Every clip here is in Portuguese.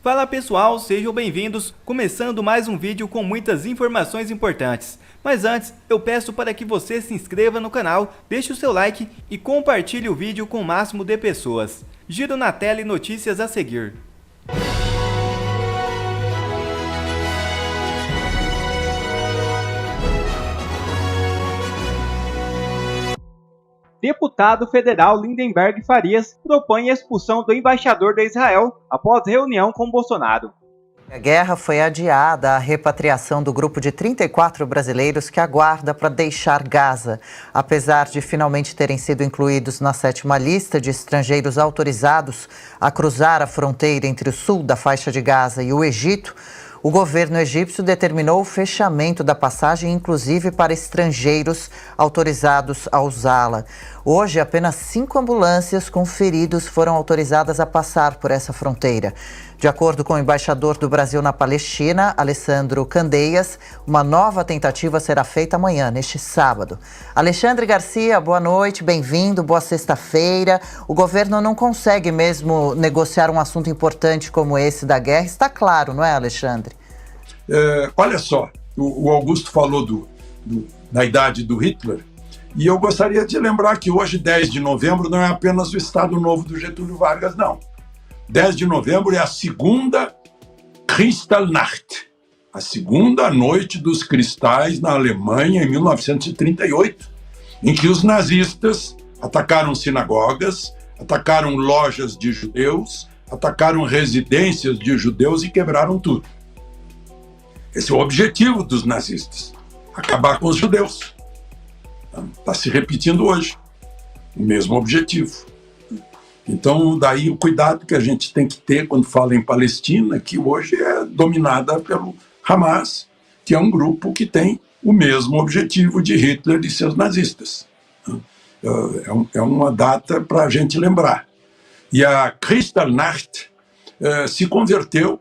Fala pessoal, sejam bem-vindos, começando mais um vídeo com muitas informações importantes. Mas antes, eu peço para que você se inscreva no canal, deixe o seu like e compartilhe o vídeo com o máximo de pessoas. Giro na tela e notícias a seguir. Deputado federal Lindenberg Farias propõe a expulsão do embaixador de Israel após reunião com Bolsonaro. A guerra foi adiada à repatriação do grupo de 34 brasileiros que aguarda para deixar Gaza. Apesar de finalmente terem sido incluídos na 7ª lista de estrangeiros autorizados a cruzar a fronteira entre o sul da faixa de Gaza e o Egito, o governo egípcio determinou o fechamento da passagem, inclusive para estrangeiros autorizados a usá-la. Hoje, apenas 5 ambulâncias com feridos foram autorizadas a passar por essa fronteira. De acordo com o embaixador do Brasil na Palestina, Alessandro Candeias, uma nova tentativa será feita amanhã, neste sábado. Alexandre Garcia, boa noite, bem-vindo, boa sexta-feira. O governo não consegue mesmo negociar um assunto importante como esse da guerra, está claro, não é, Alexandre? Olha só, o Augusto falou da idade do Hitler, e eu gostaria de lembrar que hoje, 10 de novembro, não é apenas o Estado Novo do Getúlio Vargas, não. 10 de novembro é a segunda Kristallnacht, a segunda noite dos cristais na Alemanha, em 1938, em que os nazistas atacaram sinagogas, atacaram lojas de judeus, atacaram residências de judeus e quebraram tudo. Esse é o objetivo dos nazistas, acabar com os judeus. Está se repetindo hoje, o mesmo objetivo. Então, daí o cuidado que a gente tem que ter quando fala em Palestina, que hoje é dominada pelo Hamas, que é um grupo que tem o mesmo objetivo de Hitler e seus nazistas. É uma data para a gente lembrar. E a Kristallnacht se converteu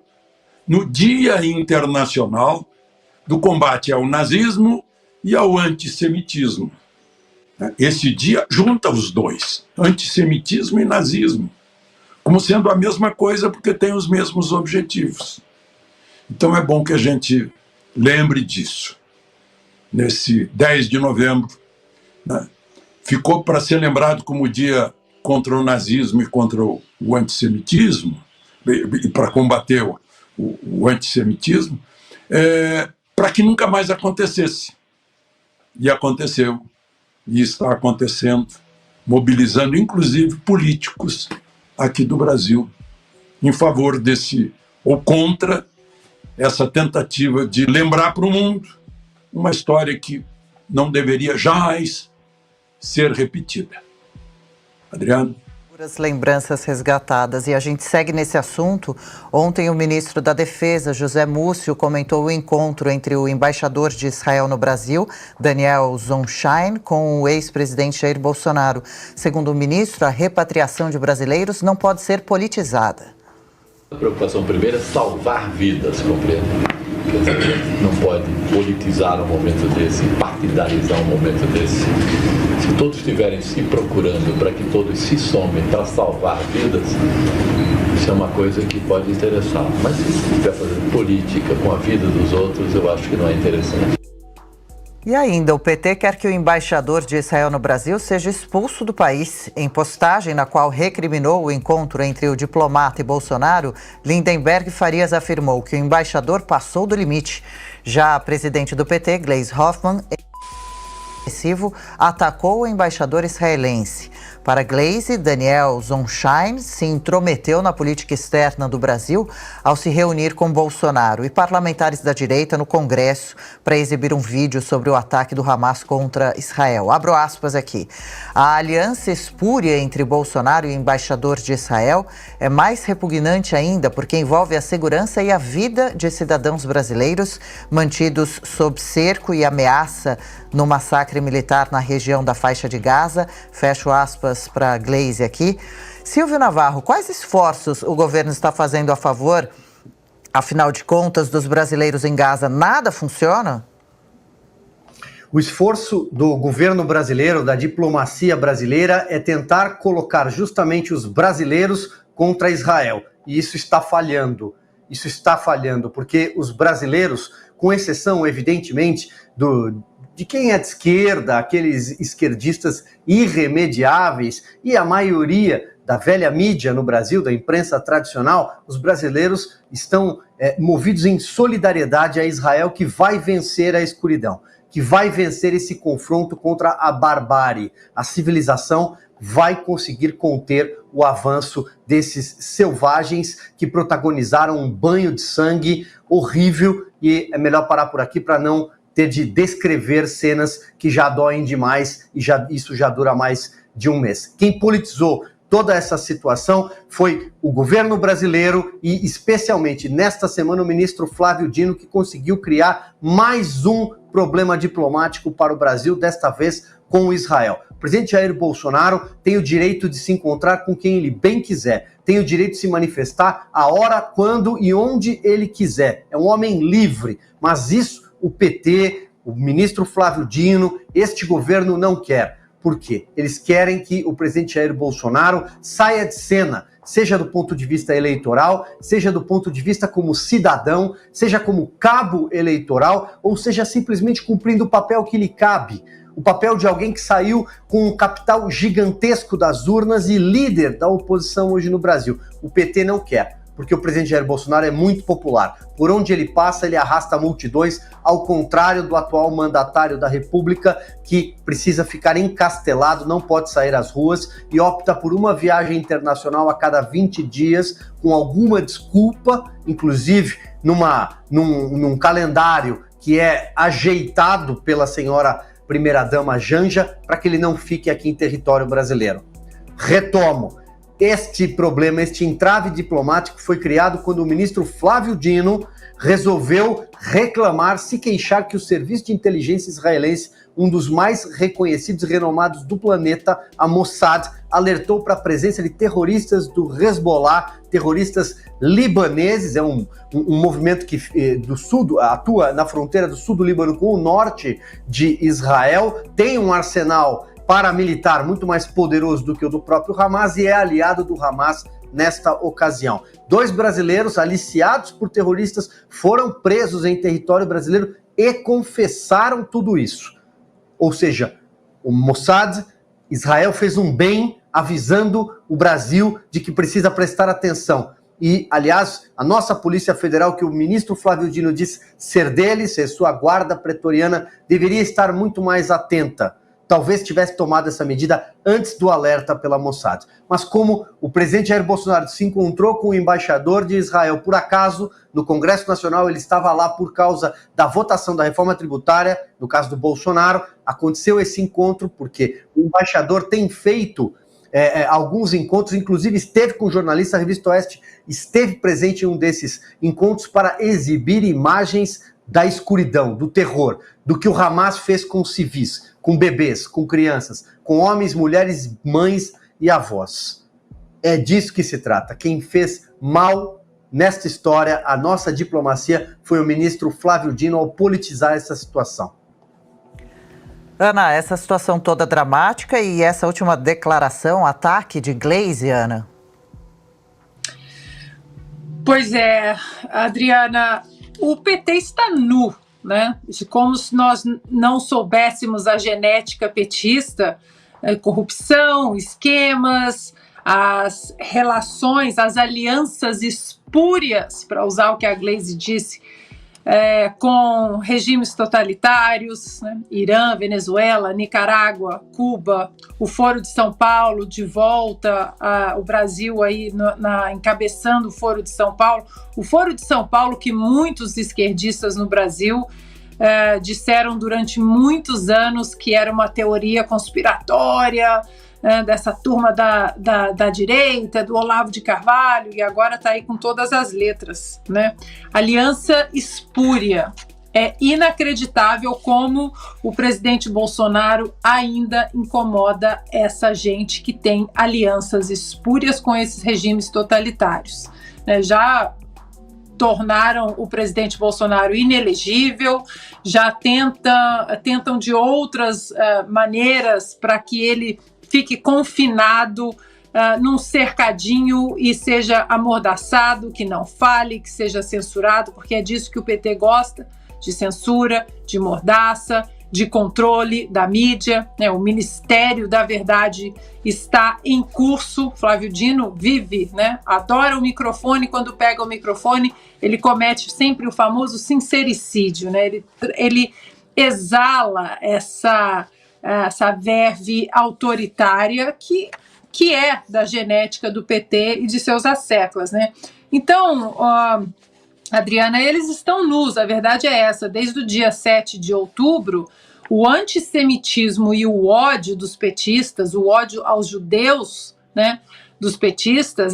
no Dia Internacional do Combate ao Nazismo e ao Antissemitismo. Esse dia junta os dois, antissemitismo e nazismo, como sendo a mesma coisa porque tem os mesmos objetivos. Então é bom que a gente lembre disso. Nesse 10 de novembro, né, ficou para ser lembrado como o dia contra o nazismo e contra o antissemitismo, e para combater o antissemitismo, para que nunca mais acontecesse. E aconteceu. E está acontecendo, mobilizando inclusive políticos aqui do Brasil em favor desse, ou contra essa tentativa de lembrar para o mundo uma história que não deveria jamais ser repetida. Adriano? Lembranças resgatadas. E a gente segue nesse assunto. Ontem o ministro da Defesa, José Múcio, comentou o encontro entre o embaixador de Israel no Brasil, Daniel Zonshine, com o ex-presidente Jair Bolsonaro. Segundo o ministro, a repatriação de brasileiros não pode ser politizada. A preocupação primeira é salvar vidas, compreende? Não pode politizar um momento desse, partidarizar um momento desse. Se todos estiverem se procurando para que todos se somem para salvar vidas, isso é uma coisa que pode interessar. Mas se estiver fazendo política com a vida dos outros, eu acho que não é interessante. E ainda, o PT quer que o embaixador de Israel no Brasil seja expulso do país. Em postagem na qual recriminou o encontro entre o diplomata e Bolsonaro, Lindenberg Farias afirmou que o embaixador passou do limite. Já a presidente do PT, Gleisi Hoffmann, atacou o embaixador israelense. Para Gleisi, Daniel Zonshine se intrometeu na política externa do Brasil ao se reunir com Bolsonaro e parlamentares da direita no Congresso para exibir um vídeo sobre o ataque do Hamas contra Israel. Abro aspas aqui. A aliança espúria entre Bolsonaro e o embaixador de Israel é mais repugnante ainda porque envolve a segurança e a vida de cidadãos brasileiros mantidos sob cerco e ameaça no massacre militar na região da faixa de Gaza. Fecho aspas para Gleisi aqui. Silvio Navarro, quais esforços o governo está fazendo a favor, afinal de contas, dos brasileiros em Gaza? Nada funciona? O esforço do governo brasileiro, da diplomacia brasileira, é tentar colocar justamente os brasileiros contra Israel. E isso está falhando. isso está falhando, porque os brasileiros, com exceção, evidentemente, de quem é de esquerda, aqueles esquerdistas irremediáveis, e a maioria da velha mídia no Brasil, da imprensa tradicional, os brasileiros estão movidos em solidariedade a Israel, que vai vencer a escuridão, que vai vencer esse confronto contra a barbárie. A civilização vai conseguir conter o avanço desses selvagens que protagonizaram um banho de sangue horrível, e é melhor parar por aqui para não ter de descrever cenas que já doem demais e isso já dura mais de um mês. Quem politizou toda essa situação foi o governo brasileiro e, especialmente nesta semana, o ministro Flávio Dino, que conseguiu criar mais um problema diplomático para o Brasil, desta vez com Israel. O presidente Jair Bolsonaro tem o direito de se encontrar com quem ele bem quiser, tem o direito de se manifestar a hora, quando e onde ele quiser. É um homem livre, mas isso o PT, o ministro Flávio Dino, este governo não quer. Por quê? Eles querem que o presidente Jair Bolsonaro saia de cena, seja do ponto de vista eleitoral, seja do ponto de vista como cidadão, seja como cabo eleitoral, ou seja simplesmente cumprindo o papel que lhe cabe. O papel de alguém que saiu com um capital gigantesco das urnas e líder da oposição hoje no Brasil. O PT não quer, porque o presidente Jair Bolsonaro é muito popular. Por onde ele passa, ele arrasta multidões, ao contrário do atual mandatário da República, que precisa ficar encastelado, não pode sair às ruas e opta por uma viagem internacional a cada 20 dias, com alguma desculpa, inclusive num calendário que é ajeitado pela senhora primeira-dama Janja, para que ele não fique aqui em território brasileiro. Retomo. Este problema, este entrave diplomático foi criado quando o ministro Flávio Dino resolveu reclamar, se queixar que o serviço de inteligência israelense, um dos mais reconhecidos e renomados do planeta, a Mossad, alertou para a presença de terroristas do Hezbollah, terroristas libaneses, é um movimento que do sul, atua na fronteira do sul do Líbano com o norte de Israel, tem um arsenal paramilitar muito mais poderoso do que o do próprio Hamas e é aliado do Hamas nesta ocasião. 2 brasileiros aliciados por terroristas foram presos em território brasileiro e confessaram tudo isso. Ou seja, o Mossad, Israel fez um bem avisando o Brasil de que precisa prestar atenção. E, aliás, a nossa Polícia Federal, que o ministro Flávio Dino disse ser dele, ser sua guarda pretoriana, deveria estar muito mais atenta. Talvez tivesse tomado essa medida antes do alerta pela Mossad. Mas como o presidente Jair Bolsonaro se encontrou com o embaixador de Israel, por acaso, no Congresso Nacional, ele estava lá por causa da votação da reforma tributária, no caso do Bolsonaro, aconteceu esse encontro porque o embaixador tem feito alguns encontros, inclusive esteve com o jornalista, a Revista Oeste esteve presente em um desses encontros para exibir imagens da escuridão, do terror, do que o Hamas fez com civis, com bebês, com crianças, com homens, mulheres, mães e avós. É disso que se trata. Quem fez mal nesta história, a nossa diplomacia, foi o ministro Flávio Dino ao politizar essa situação. Ana, essa situação toda dramática e essa última declaração, ataque de Gleisi, Ana? Pois é, Adriana, o PT está nu, né? Como se nós não soubéssemos a genética petista, corrupção, esquemas, as relações, as alianças espúrias, para usar o que a Gleisi disse, com regimes totalitários, né? Irã, Venezuela, Nicarágua, Cuba, o Foro de São Paulo, de volta o Brasil aí encabeçando o Foro de São Paulo. O Foro de São Paulo que muitos esquerdistas no Brasil disseram durante muitos anos que era uma teoria conspiratória, dessa turma da direita, do Olavo de Carvalho, e agora está aí com todas as letras, né? Aliança espúria. É inacreditável como o presidente Bolsonaro ainda incomoda essa gente que tem alianças espúrias com esses regimes totalitários, né? Já tornaram o presidente Bolsonaro inelegível, já tentam de outras maneiras para que ele fique confinado num cercadinho e seja amordaçado, que não fale, que seja censurado, porque é disso que o PT gosta, de censura, de mordaça, de controle da mídia, né? O Ministério da Verdade está em curso. Flávio Dino vive, né? Adora o microfone. Quando pega o microfone, ele comete sempre o famoso sincericídio, né? Ele exala essa verve autoritária que é da genética do PT e de seus asseclas, né? Então, Adriana, eles estão nus, a verdade é essa. Desde o dia 7 de outubro, o antissemitismo e o ódio dos petistas, o ódio aos judeus, né, dos petistas,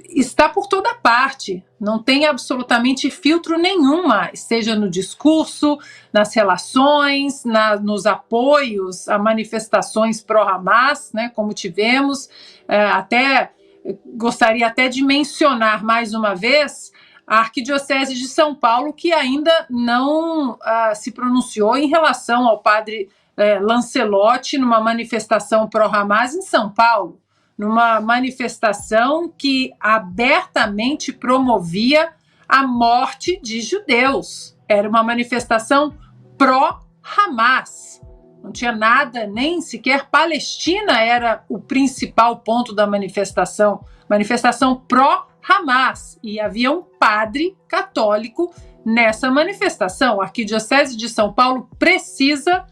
está por toda parte. Não tem absolutamente filtro nenhum mais, seja no discurso, nas relações, nos apoios a manifestações pró-Hamas, né, como tivemos. Gostaria até de mencionar mais uma vez a Arquidiocese de São Paulo, que ainda não se pronunciou em relação ao padre Lancelotti numa manifestação pró-Hamas em São Paulo, numa manifestação que abertamente promovia a morte de judeus. Era uma manifestação pró-Hamas. Não tinha nada, nem sequer Palestina era o principal ponto da manifestação. Manifestação pró-Hamas. E havia um padre católico nessa manifestação. A Arquidiocese de São Paulo precisa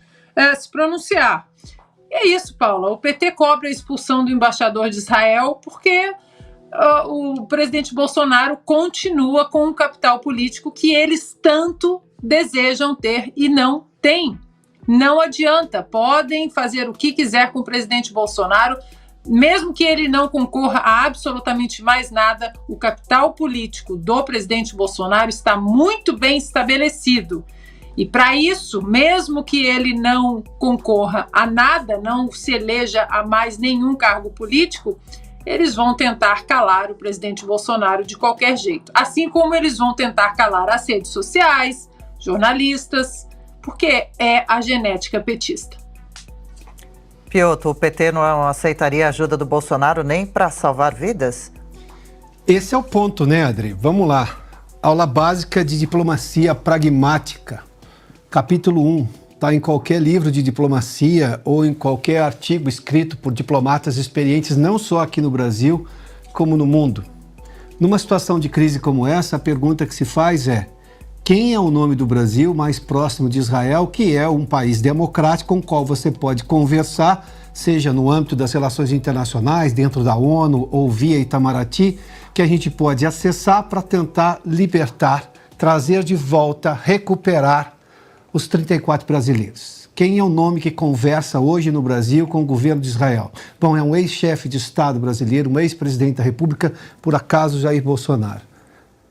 se pronunciar. E é isso, Paula. O PT cobra a expulsão do embaixador de Israel porque o presidente Bolsonaro continua com um capital político que eles tanto desejam ter e não têm. Não adianta, podem fazer o que quiser com o presidente Bolsonaro, mesmo que ele não concorra a absolutamente mais nada, o capital político do presidente Bolsonaro está muito bem estabelecido. E para isso, mesmo que ele não concorra a nada, não se eleja a mais nenhum cargo político, eles vão tentar calar o presidente Bolsonaro de qualquer jeito. Assim como eles vão tentar calar as redes sociais, jornalistas, porque é a genética petista. Piotr, o PT não aceitaria a ajuda do Bolsonaro nem para salvar vidas? Esse é o ponto, né, Adri? Vamos lá. Aula básica de diplomacia pragmática. Capítulo 1. Está em qualquer livro de diplomacia ou em qualquer artigo escrito por diplomatas experientes, não só aqui no Brasil, como no mundo. Numa situação de crise como essa, a pergunta que se faz é: quem é o nome do Brasil mais próximo de Israel, que é um país democrático com o qual você pode conversar, seja no âmbito das relações internacionais, dentro da ONU ou via Itamaraty, que a gente pode acessar para tentar libertar, trazer de volta, recuperar os 34 brasileiros. Quem é o nome que conversa hoje no Brasil com o governo de Israel? Bom, é um ex-chefe de Estado brasileiro, um ex-presidente da República, por acaso Jair Bolsonaro.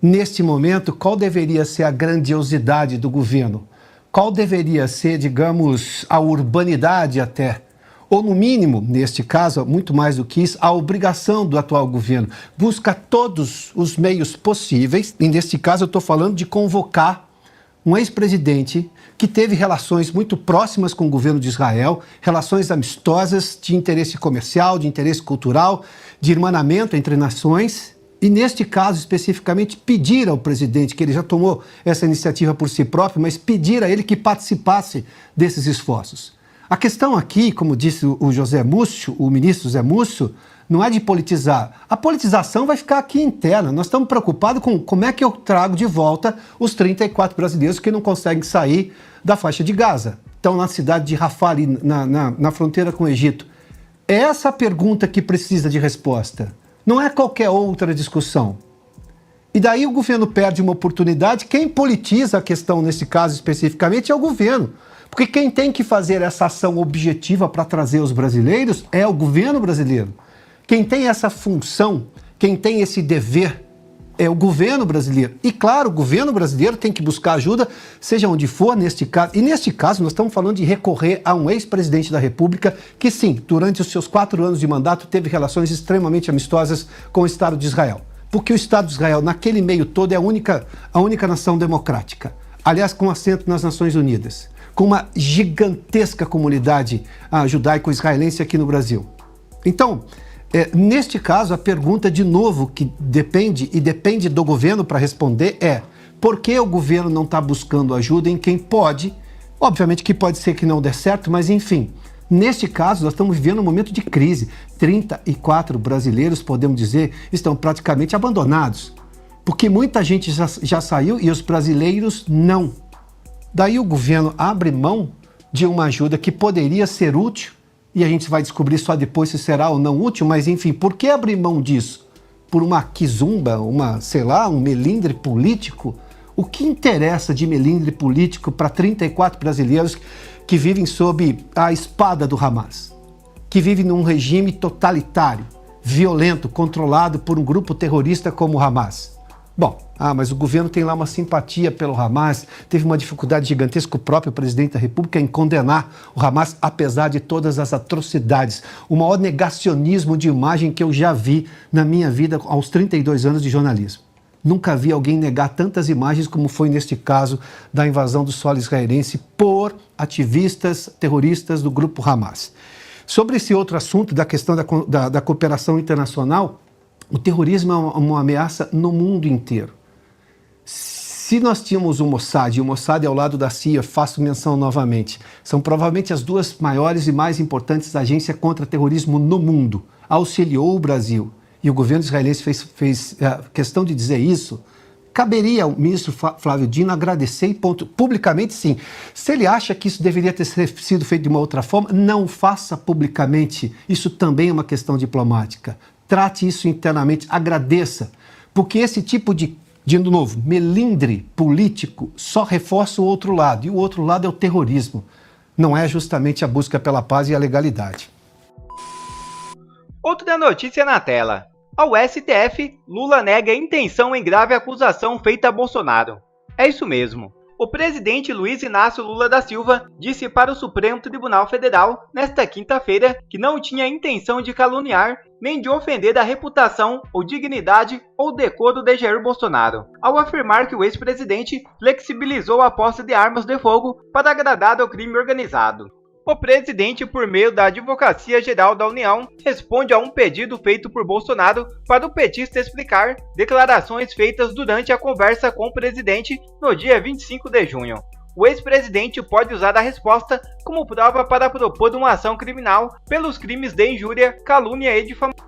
Neste momento, qual deveria ser a grandiosidade do governo? Qual deveria ser, digamos, a urbanidade até? Ou, no mínimo, neste caso, muito mais do que isso, a obrigação do atual governo. Busca todos os meios possíveis, e neste caso eu estou falando de convocar um ex-presidente que teve relações muito próximas com o governo de Israel, relações amistosas, de interesse comercial, de interesse cultural, de irmanamento entre nações. E, neste caso, especificamente, pedir ao presidente, que ele já tomou essa iniciativa por si próprio, mas pedir a ele que participasse desses esforços. A questão aqui, como disse o José Múcio, o ministro José Múcio, não é de politizar. A politização vai ficar aqui interna. Nós estamos preocupados com como é que eu trago de volta os 34 brasileiros que não conseguem sair da faixa de Gaza. Estão na cidade de Rafah, ali na fronteira com o Egito. É essa a pergunta que precisa de resposta. Não é qualquer outra discussão. E daí o governo perde uma oportunidade. Quem politiza a questão, nesse caso especificamente, é o governo. Porque quem tem que fazer essa ação objetiva para trazer os brasileiros é o governo brasileiro. Quem tem essa função, quem tem esse dever, é o governo brasileiro. E, claro, o governo brasileiro tem que buscar ajuda, seja onde for, neste caso. E, neste caso, nós estamos falando de recorrer a um ex-presidente da República que, sim, durante os seus 4 anos de mandato, teve relações extremamente amistosas com o Estado de Israel. Porque o Estado de Israel, naquele meio todo, é a única nação democrática. Aliás, com assento nas Nações Unidas. Com uma gigantesca comunidade judaico-israelense aqui no Brasil. Então, neste caso, a pergunta, de novo, que depende do governo para responder é: por que o governo não está buscando ajuda em quem pode? Obviamente que pode ser que não dê certo, mas enfim, neste caso nós estamos vivendo um momento de crise. 34 brasileiros, podemos dizer, estão praticamente abandonados, porque muita gente já saiu e os brasileiros não. Daí o governo abre mão de uma ajuda que poderia ser útil, e a gente vai descobrir só depois se será ou não útil, mas enfim, por que abrir mão disso? Por uma quizumba, um melindre político? O que interessa de melindre político para 34 brasileiros que vivem sob a espada do Hamas? Que vivem num regime totalitário, violento, controlado por um grupo terrorista como o Hamas? Bom, mas o governo tem lá uma simpatia pelo Hamas, teve uma dificuldade gigantesca, o próprio presidente da República, em condenar o Hamas, apesar de todas as atrocidades. O maior negacionismo de imagem que eu já vi na minha vida aos 32 anos de jornalismo. Nunca vi alguém negar tantas imagens como foi neste caso da invasão do solo israelense por ativistas terroristas do grupo Hamas. Sobre esse outro assunto, da questão da cooperação internacional, o terrorismo é uma ameaça no mundo inteiro. Se nós tínhamos o Mossad, e o Mossad é ao lado da CIA, faço menção novamente, são provavelmente as duas maiores e mais importantes agências contra terrorismo no mundo, auxiliou o Brasil, e o governo israelense fez questão de dizer isso, caberia ao ministro Flávio Dino agradecer e ponto, publicamente sim. Se ele acha que isso deveria ter sido feito de uma outra forma, não faça publicamente. Isso também é uma questão diplomática. Trate isso internamente, agradeça, porque esse tipo de novo, melindre político só reforça o outro lado, e o outro lado é o terrorismo. Não é justamente a busca pela paz e a legalidade. Outra notícia na tela. Ao STF, Lula nega intenção em grave acusação feita a Bolsonaro. É isso mesmo. O presidente Luiz Inácio Lula da Silva disse para o Supremo Tribunal Federal, nesta quinta-feira, que não tinha intenção de caluniar nem de ofender a reputação ou dignidade ou decoro de Jair Bolsonaro, ao afirmar que o ex-presidente flexibilizou a posse de armas de fogo para agradar ao crime organizado. O presidente, por meio da Advocacia Geral da União, responde a um pedido feito por Bolsonaro para o petista explicar declarações feitas durante a conversa com o presidente no dia 25 de junho. O ex-presidente pode usar a resposta como prova para propor uma ação criminal pelos crimes de injúria, calúnia e difamação.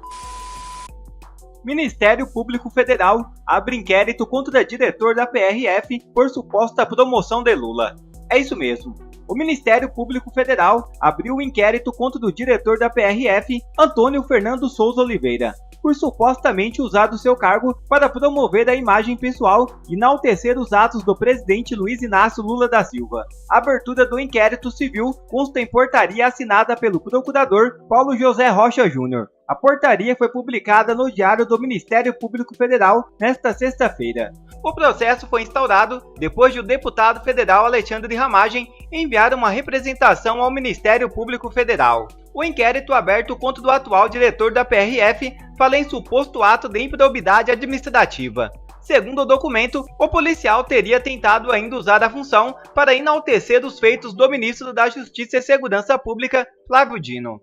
Ministério Público Federal abre inquérito contra diretor da PRF por suposta promoção de Lula. É isso mesmo. O Ministério Público Federal abriu um inquérito contra o diretor da PRF, Antônio Fernando Souza Oliveira, por supostamente usar do seu cargo para promover a imagem pessoal e enaltecer os atos do presidente Luiz Inácio Lula da Silva. A abertura do inquérito civil consta em portaria assinada pelo procurador Paulo José Rocha Júnior. A portaria foi publicada no Diário do Ministério Público Federal nesta sexta-feira. O processo foi instaurado depois de o deputado federal Alexandre Ramagem enviar uma representação ao Ministério Público Federal. O inquérito aberto contra o atual diretor da PRF fala em suposto ato de improbidade administrativa. Segundo o documento, o policial teria tentado ainda usar a função para enaltecer os feitos do ministro da Justiça e Segurança Pública, Flávio Dino.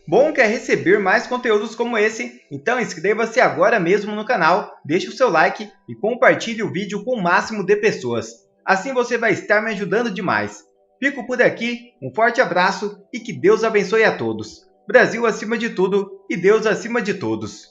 Bom, quer receber mais conteúdos como esse? Então inscreva-se agora mesmo no canal, deixe o seu like e compartilhe o vídeo com o máximo de pessoas. Assim você vai estar me ajudando demais. Fico por aqui, um forte abraço e que Deus abençoe a todos. Brasil acima de tudo e Deus acima de todos.